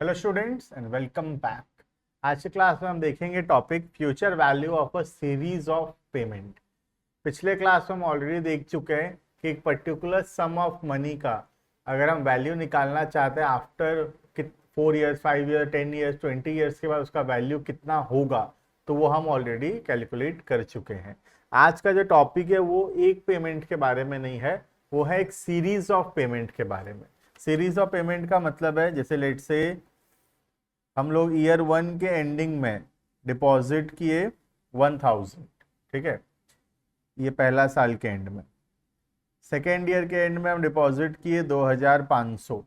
Hello students and welcome back. आज की class में हम देखेंगे topic future value of a series of payment. पिछले क्लास में हम ऑलरेडी देख चुके हैं कि एक पर्टिकुलर सम ऑफ मनी का अगर हम वैल्यू निकालना चाहते हैं after 4 years, 5 year, 10 years, 20 years के बाद उसका वैल्यू कितना होगा, तो वो हम ऑलरेडी कैलकुलेट कर चुके हैं। आज का जो टॉपिक है वो एक पेमेंट के बारे में नहीं है, वो है एक सीरीज ऑफ पेमेंट के बारे में। सीरीज ऑफ पेमेंट का मतलब है जैसे लेट से हम लोग ईयर 1 के एंडिंग में डिपॉजिट किए 1000, ठीक है, ये पहला साल के एंड में। सेकेंड ईयर के एंड में हम डिपॉजिट किए 2500।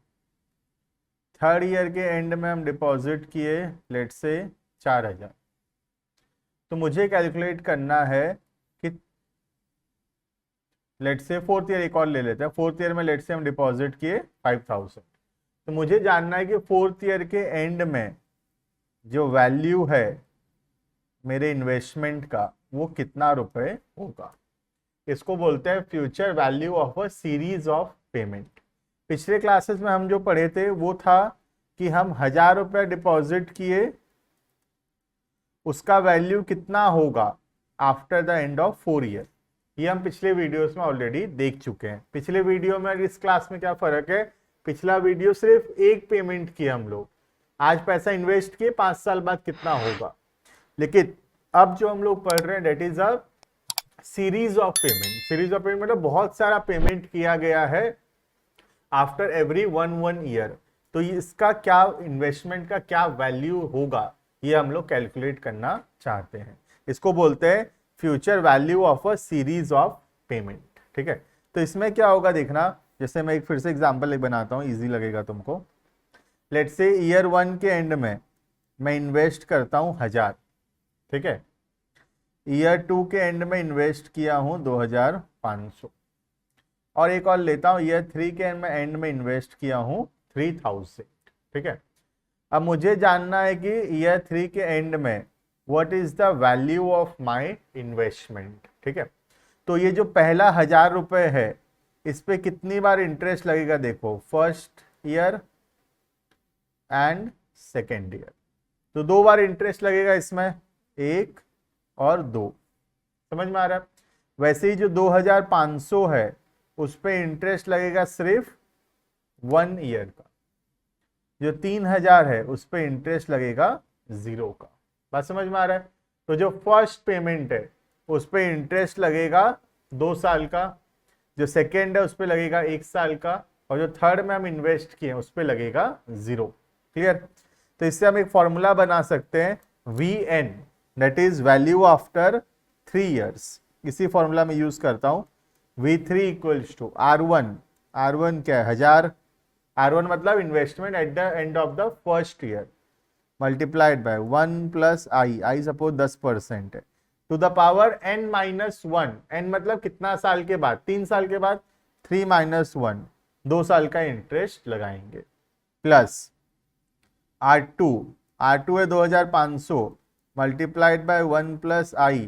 थर्ड ईयर के एंड में हम डिपॉजिट किए लेट से 4000। तो मुझे कैलकुलेट करना है कि लेट से फोर्थ ईयर एक और ले लेते हैं। फोर्थ ईयर में लेट से हम डिपॉजिट किए 5000। तो मुझे जानना है कि फोर्थ ईयर के एंड में जो वैल्यू है मेरे इन्वेस्टमेंट का वो कितना रुपए होगा। इसको बोलते हैं future value of a series of payment. पिछले क्लासेस में हम जो पढ़े थे वो था कि हम 1000 रुपये डिपॉजिट किए, उसका वैल्यू कितना होगा after the end of 4 year. ये हम पिछले वीडियोस में ऑलरेडी देख चुके हैं। पिछले वीडियो में इस क्लास में क्या फर्क है, पिछला वीडियो सिर्फ एक पेमेंट किया हम लोग, आज पैसा इन्वेस्ट किए 5 साल बाद कितना होगा। लेकिन अब जो हम लोग पढ़ रहे हैं debt is a series of payment. Series of payment मतलब बहुत सारा पेमेंट किया गया है आफ्टर एवरी 1 ईयर। तो इसका क्या इन्वेस्टमेंट का क्या वैल्यू होगा ये हम लोग कैलकुलेट करना चाहते हैं। इसको बोलते हैं future value of a series of payment, ठीक है। तो इसमें क्या होगा देखना, जैसे मैं एक फिर से एग्जांपल एक बनाता हूँ, इजी लगेगा तुमको। लेट से ईयर 1 के एंड में मैं इन्वेस्ट करता हूँ 1000, ठीक है। ईयर 2 के एंड में इन्वेस्ट किया हूँ 2500, और एक और लेता हूँ ईयर 3 के एंड में इन्वेस्ट किया हूँ 3000, ठीक है। अब मुझे जानना है कि ईयर 3 के एंड में what is the value of my investment, ठीक है। तो ये जो पहला 1000 रुपये है इस पे कितनी बार इंटरेस्ट लगेगा, देखो first year and second year. तो 2 बार इंटरेस्ट लगेगा इसमें, 1 और 2। समझ में आ रहा है। वैसे ही जो 2500 है उस पे इंटरेस्ट लगेगा सिर्फ 1 ईयर का। जो 3000 है उस पे इंटरेस्ट लगेगा 0 का। बात समझ में आ रहा है। तो जो फर्स्ट पेमेंट है उस पे इंटरेस्ट लगेगा 2 साल का, जो सेकेंड है उस पे लगेगा 1 साल का, और जो थर्ड में हम इन्वेस्ट किए उस पे लगेगा 0। क्लियर। तो इससे हम एक फॉर्मूला बना सकते हैं VN, that is value after 3 years. इसी फॉर्मूला में यूज करता हूं। V3 equals to R1। R1 क्या है, 1000। R1 मतलब investment at the end of the first year, multiplied by 1 plus I suppose 10% है, to the power n-1। n मतलब कितना साल के बाद, 3 साल के बाद, 3-1, 2 साल का इंटरेस्ट लगाएंगे, प्लस R2 है 2500 multiplied by 1 plus I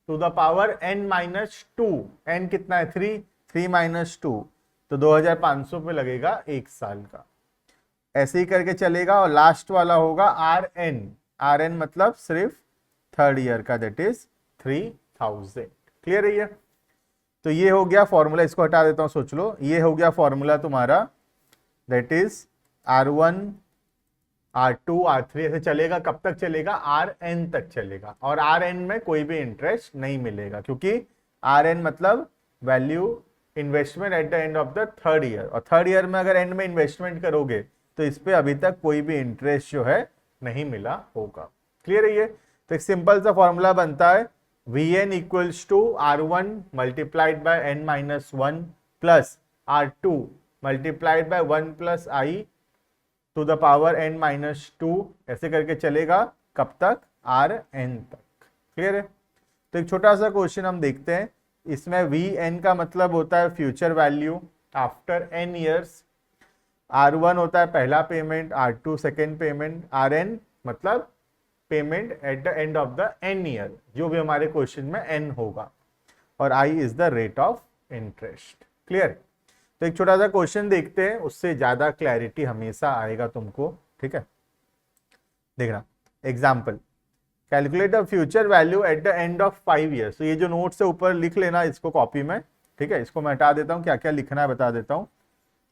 to the power n-2। n कितना है, 3-2, तो 2500 पे लगेगा 1 साल का। ऐसे ही करके चलेगा, और लास्ट वाला होगा RN मतलब सिर्फ थर्ड ईयर का, दैट इज 3000। क्लियर है ये। तो ये हो गया फॉर्मूला, इसको हटा देता हूं, सोच लो। ये हो गया फॉर्मूला तुम्हारा, that is R1 R2 R3 ऐसे चलेगा। कब तक चलेगा, RN तक चलेगा, और RN में कोई भी इंटरेस्ट नहीं मिलेगा, क्योंकि RN मतलब value investment at the end of the third year, और थर्ड ईयर में अगर एंड में इन्वेस्टमेंट करोगे तो इस पे अभी तक कोई भी इंटरेस्ट जो है नहीं मिला होगा। क्लियर है ये। तो एक सिंपल सा फॉर्मूला बनता है VN equals to R1 multiplied by n-1 plus R2 multiplied by 1 plus I to the power n-2। ऐसे करके चलेगा कब तक, RN तक। क्लियर है। तो एक छोटा सा क्वेश्चन हम देखते हैं। इसमें VN का मतलब होता है future value after n years, R1 होता है पहला payment, R2 second payment, RN मतलब payment at the end of the n year, जो भी हमारे क्वेश्चन में n होगा, और I is the rate of interest. Clear. तो एक छोटा सा क्वेश्चन देखते हैं, उससे ज्यादा क्लैरिटी हमेशा आएगा तुमको, ठीक है। देखना example, calculate the future value at the end of 5 years. तो ये जो नोट से ऊपर लिख लेना इसको कॉपी में, ठीक है। इसको मैं हटा देता हूँ, क्या क्या लिखना है बता देता हूँ।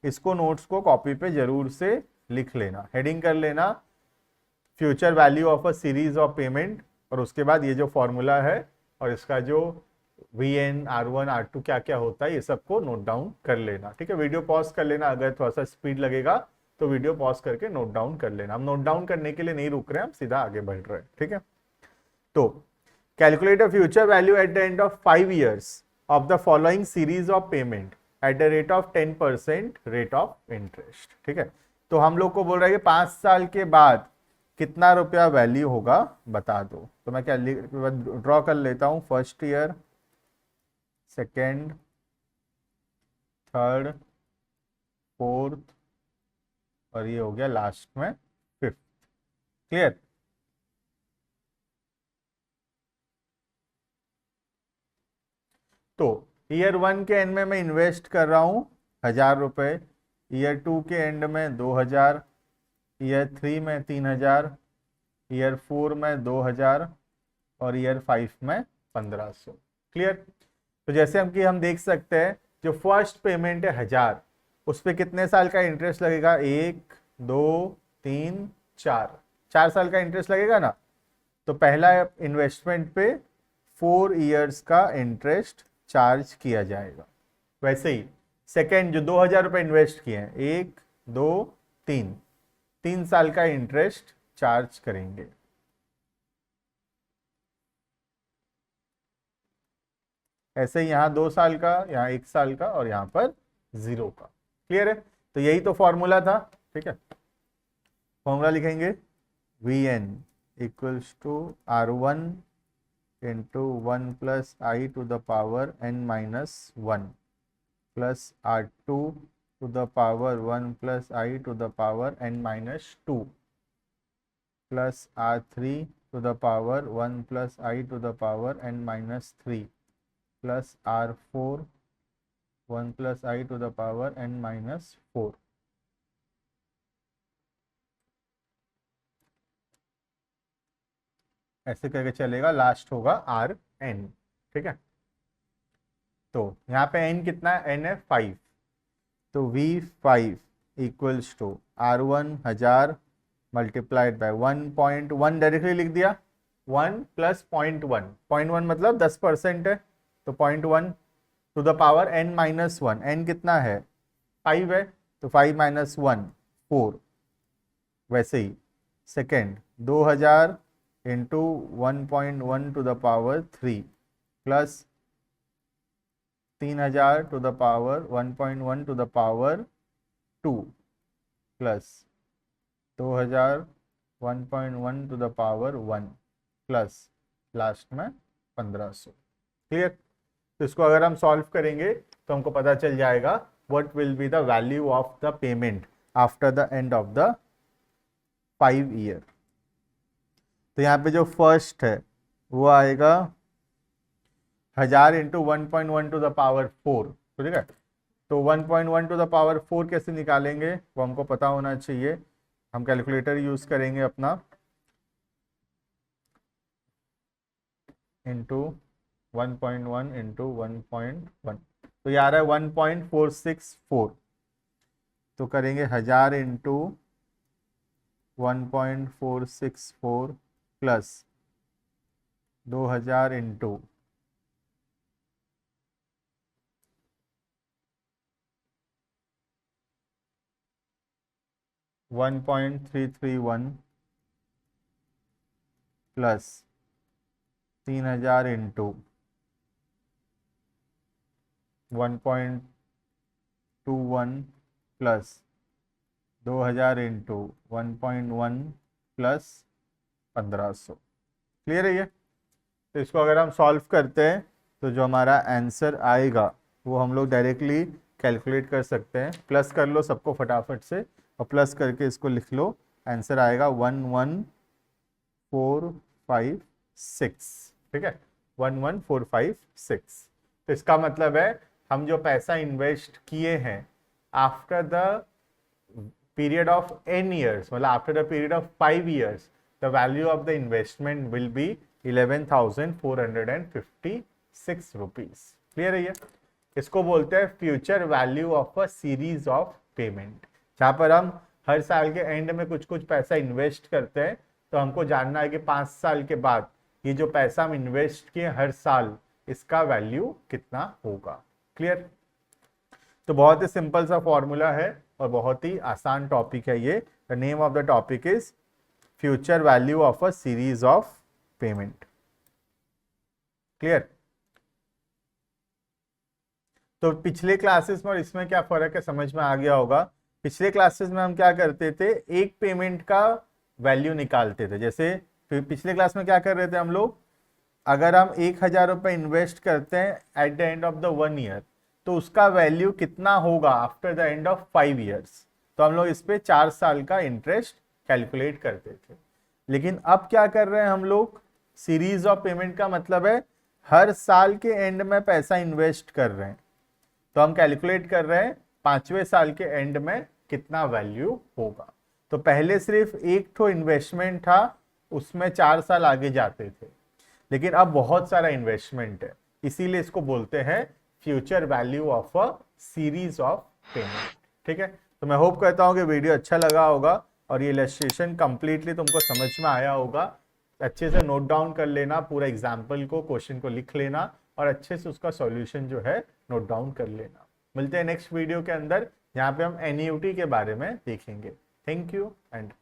इसको नोट्स को कॉपी पे जरूर से लिख लेना, हेडिंग कर लेना future value of a series of payment, और उसके बाद ये जो फॉर्मूला है और इसका जो VN R1 R2 क्या क्या होता है ये सबको नोट डाउन कर लेना, ठीक है। वीडियो पॉज कर लेना, अगर थोड़ा सा स्पीड लगेगा तो वीडियो पॉज करके नोट डाउन कर लेना। हम नोट डाउन करने के लिए नहीं रुक रहे हैं, हम सीधा आगे बढ़ रहे हैं, ठीक है। तो calculate a future value at the end of 5 years of the following series of payment at the rate of 10% rate of interest, ठीक है। तो हम लोग को बोल रहा है कि 5 साल के बाद कितना रुपया वैल्यू होगा बता दो। तो मैं क्या ड्रॉ कर लेता हूं, first year, second, third, fourth, और ये हो गया लास्ट में फिफ्थ। क्लियर। तो ईयर 1 के एंड में मैं इन्वेस्ट कर रहा हूं 1000 रुपए, ईयर 2 के एंड में 2000, ईयर 3 में 3000, ईयर 4 में 2000 और ईयर 5 में 1500। क्लियर। तो जैसे हम देख सकते हैं जो फर्स्ट पेमेंट है 1000, उस पर कितने साल का इंटरेस्ट लगेगा, 1 2 3 4, 4 साल का इंटरेस्ट लगेगा ना। तो पहला इन्वेस्टमेंट पे 4 ईयर्स का इंटरेस्ट चार्ज किया जाएगा। वैसे ही सेकेंड जो 2000 रुपये इन्वेस्ट किए हैं, 1 2 3, 3 साल का इंटरेस्ट चार्ज करेंगे। ऐसे ही यहाँ 2 साल का, यहाँ 1 साल का और यहाँ पर 0 का। क्लियर है। तो यही तो फॉर्मूला था, ठीक है। फॉर्मूला लिखेंगे VN equals to R1 into 1 plus I to the power n minus 1 plus R2 to the power 1 plus I to the power n minus 2 plus R3 to the power 1 plus I to the power n minus 3 plus R4 1 plus I to the power n minus 4। ऐसे करके चलेगा, last होगा RN, ठीक है। तो यहाँ पे n कितना है, n है 5। तो V5 equals to R1 1000 multiplied by 1.1, directly लिख दिया। 1 प्लस 0.1, 0.1 मतलब 10% है, तो 0.1 to the power n minus 1, n कितना है 5 है, तो 5 माइनस 1 4। वैसे ही second 2000 into 1.1 to the power 3 plus 3000 to the power 1.1 to the power 2 plus 2000 1.1 to the power 1 plus last में 1500। क्लियर। तो इसको अगर हम सॉल्व करेंगे तो हमको पता चल जाएगा what will be the value of the payment after the end of the 5 year. तो यहाँ पे जो फर्स्ट है वो आएगा 1000 इंटू 1.1 टू द पावर 4, ठीक है। तो 1.1 टू द पावर 4 कैसे निकालेंगे वो हमको पता होना चाहिए। हम कैलकुलेटर यूज करेंगे अपना, इंटू 1.1 इंटू 1.1, तो ये आ रहा है 1.464। तो करेंगे 1000 into 1.464 plus 2000 into 1.331 plus 3000 into 1.21 plus 2000 into 1.1 plus 1500। Clear है ये। तो इसको अगर हम सॉल्व करते हैं तो जो हमारा आंसर आएगा वो हम लोग डायरेक्टली कैलकुलेट कर सकते हैं। प्लस कर लो सबको फटाफट से, और प्लस करके इसको लिख लो। आंसर आएगा 11456, ठीक है, 11456। तो इसका मतलब है हम जो पैसा इन्वेस्ट किए हैं after the period of n years, मतलब after the period of 5 years, the value of the investment will be 11,456 rupees. Clear है ये? इसको बोलते हैं future value of a series of payment. जहां पर हम हर साल के एंड में कुछ कुछ पैसा इन्वेस्ट करते हैं, तो हमको जानना है कि 5 साल के बाद ये जो पैसा हम इन्वेस्ट किए हर साल, इसका वैल्यू कितना होगा। क्लियर? तो बहुत ही सिंपल सा फॉर्मूला है और बहुत ही आसान टॉपिक है ये। The name of the topic is future value of a series of payment. Clear? तो पिछले क्लासेस में और इसमें क्या फर्क है समझ में आ गया होगा। पिछले क्लासेस में हम क्या करते थे, एक पेमेंट का वैल्यू निकालते थे। जैसे पिछले क्लास में क्या कर रहे थे हम लोग, अगर हम 1,000 रुपए इन्वेस्ट करते हैं at the end of the 1 year, तो उसका वैल्यू कितना होगा after the end of 5 years. तो हम लोग इस पे 4 साल का इंटरेस्ट कैलकुलेट करते थे। लेकिन अब क्या कर रहे हैं हम लोग, सीरीज ऑफ पेमेंट का मतलब है हर साल के एंड में पैसा इन्वेस्ट कर रहे हैं, तो हम कैलकुलेट कर रहे हैं 5वें साल के एंड में कितना वैल्यू होगा। तो पहले सिर्फ एक तो इन्वेस्टमेंट था, उसमें 4 साल आगे जाते थे, लेकिन अब बहुत सारा इन्वेस्टमेंट है, इसीलिए इसको बोलते हैं future value of a series of payment. ठीक है? तो मैं होप करता हूं कि वीडियो अच्छा लगा होगा और ये इलस्ट्रेशन कंप्लीटली तुमको समझ में आया होगा। अच्छे से नोट डाउन कर लेना पूरा एग्जाम्पल को, क्वेश्चन को लिख लेना और अच्छे से उसका सॉल्यूशन जो है नोट डाउन कर लेना। मिलते हैं नेक्स्ट वीडियो के अंदर, जहाँ पे हम एनईयूटी के बारे में देखेंगे। Thank you and